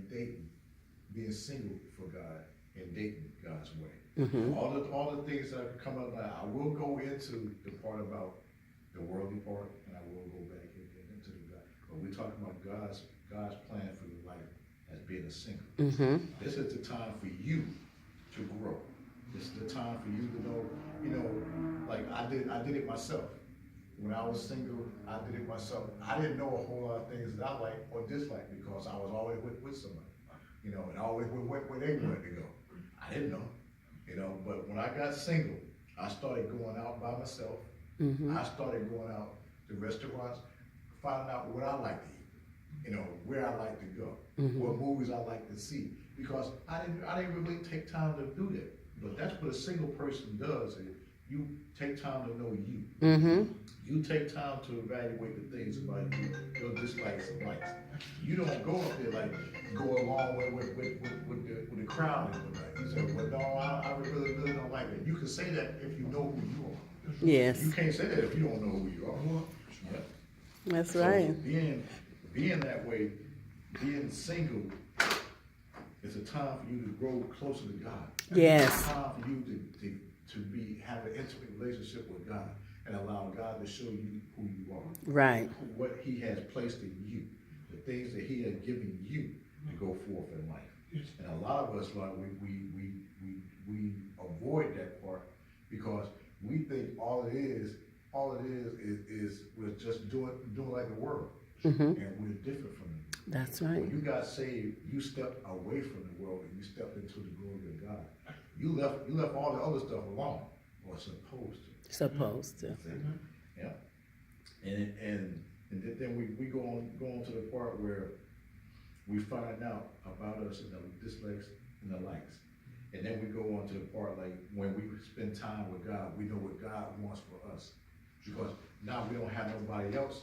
dating, being single for God and dating God's way. Mm-hmm. All the things that come up, I will go into the part about the worldly part, and I will go back into the God. But we're talking about God's plan for your life as being a single. Mm-hmm. This is the time for you to grow. This is the time for you to know, like I did it myself. When I was single, I did it myself. I didn't know a whole lot of things that I like or dislike because I was always with somebody, and always where they wanted to go. I didn't know, but when I got single, I started going out by myself. Mm-hmm. I started going out to restaurants, finding out what I like to eat, where I like to go, Mm-hmm. what movies I like to see, because I didn't really take time to do that. But that's what a single person does. Is you take time to know you. Mm-hmm. You take time to evaluate the things about you, your dislikes and likes. You don't go up there like go along with the crowd and like you say, well, no, I really don't like it. You can say that if you know who you are. Yes. You can't say that if you don't know who you are. Yeah. That's So right. being that way, being single, it's a time for you to grow closer to God. Yes. It's a time for you to have an intimate relationship with God and allow God to show you who you are. Right. What He has placed in you, the things that He has given you to go forth in life. And a lot of us, like we avoid that part because we think all it is we're just doing like the world, Mm-hmm. and we're different from them. That's right. When you got saved, you stepped away from the world and you stepped into the glory of God. You left all the other stuff alone, or supposed to. Supposed to. Yeah. And then we go on to the part where we find out about us and the dislikes and the likes. And then we go on to the part like when we spend time with God, we know what God wants for us. Because now we don't have nobody else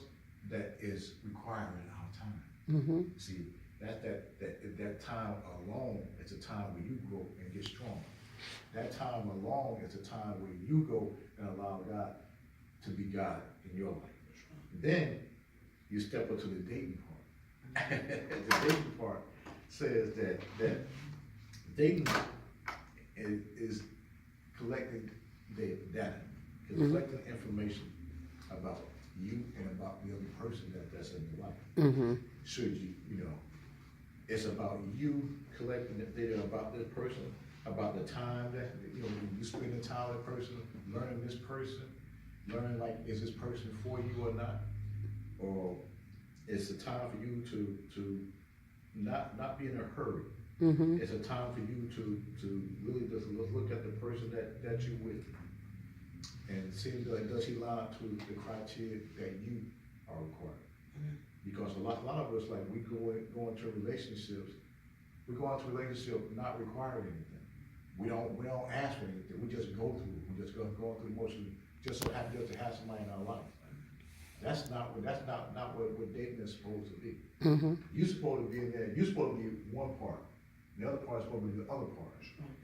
that is requiring our time. Mm-hmm. See, that time alone is a time where you grow and get strong. That time alone is a time where you go and allow God to be God in your life. Then you step up to the dating part. The dating part says that dating is collecting data, collecting information about you and about the other person that's in your life. Mm-hmm. Should you, it's about you collecting the data about this person, about the time that, you spend the time with the person, learning this person, learning like, is this person for you or not? Or it's a time for you to not be in a hurry. Mm-hmm. It's a time for you to really just look at the person that you're with and see does he line up to the criteria that you are requiring. Because a lot of us, like, we go into relationships, not requiring anything. We don't ask for anything. We just go through. We just go through emotions. Just so happy just to have somebody in our life. That's not what dating is supposed to be. Mm-hmm. You're supposed to be in there. You're supposed to be one part. The other part is supposed to be the other part,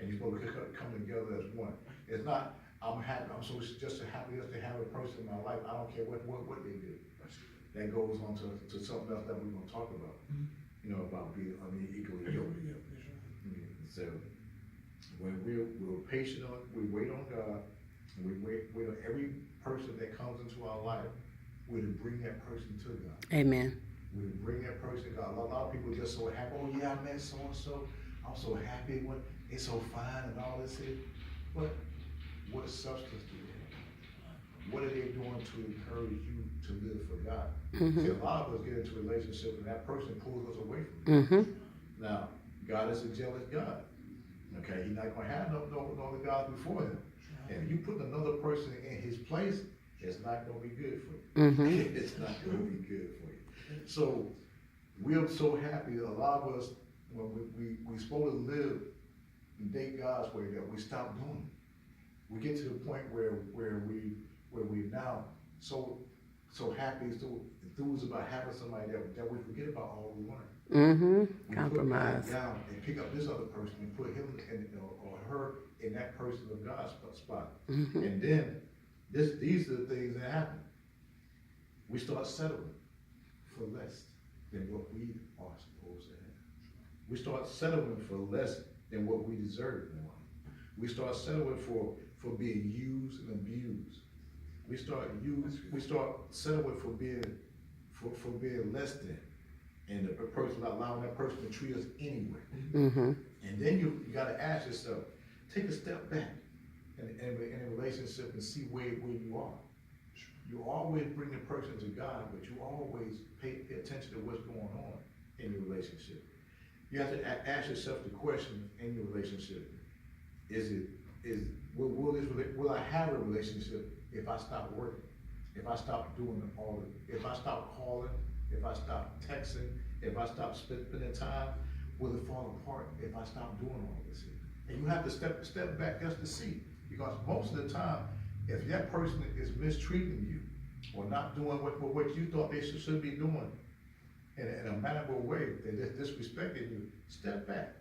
and you're supposed to come together as one. It's not. I'm happy. I'm just happy just to have a person in my life. I don't care what they do. That goes on to something else that we're going to talk about, about being equally yoked. So when we're patient we wait on God, and we wait on every person that comes into our life, we're to bring that person to God. Amen. We bring that person to God. A lot of people just so happy, oh yeah, I met so-and-so, I'm so happy, it's so fine and all this here. But what substance do they have? What are they doing to encourage you to live for God? Mm-hmm. See, a lot of us get into a relationship and that person pulls us away from it. Mm-hmm. Now, God is a jealous God. Okay, He's not going to have no other gods before Him. And if you put another person in His place, it's not going to be good for you. Mm-hmm. It's not going to be good for you. So we're so happy that a lot of us, when we're supposed to live and date God's way, that we stop doing it. We get to the point where we now so happy, so enthused about having somebody that we forget about all we learned. Mm-hmm. We Compromise. put God down and pick up this other person and put him or her in that person of God's spot. Mm-hmm. And then these are the things that happen. We start settling for less than what we are supposed to have. We start settling for less than what we deserve in life. We start settling for being used and abused. We start settling for being less than, and the person allowing that person to treat us anyway. Mm-hmm. And then you gotta ask yourself, take a step back in a relationship and see where you are. You always bring the person to God, but you always pay attention to what's going on in your relationship. You have to ask yourself the question in your relationship: will I have a relationship if I stop working? If I stop doing if I stop calling, if I stop texting, if I stop spending time, will it fall apart if I stop doing all this? And you have to step back just to see, because most of the time, if that person is mistreating you or not doing what you thought they should be doing in a mannerable way, they're disrespecting you, step back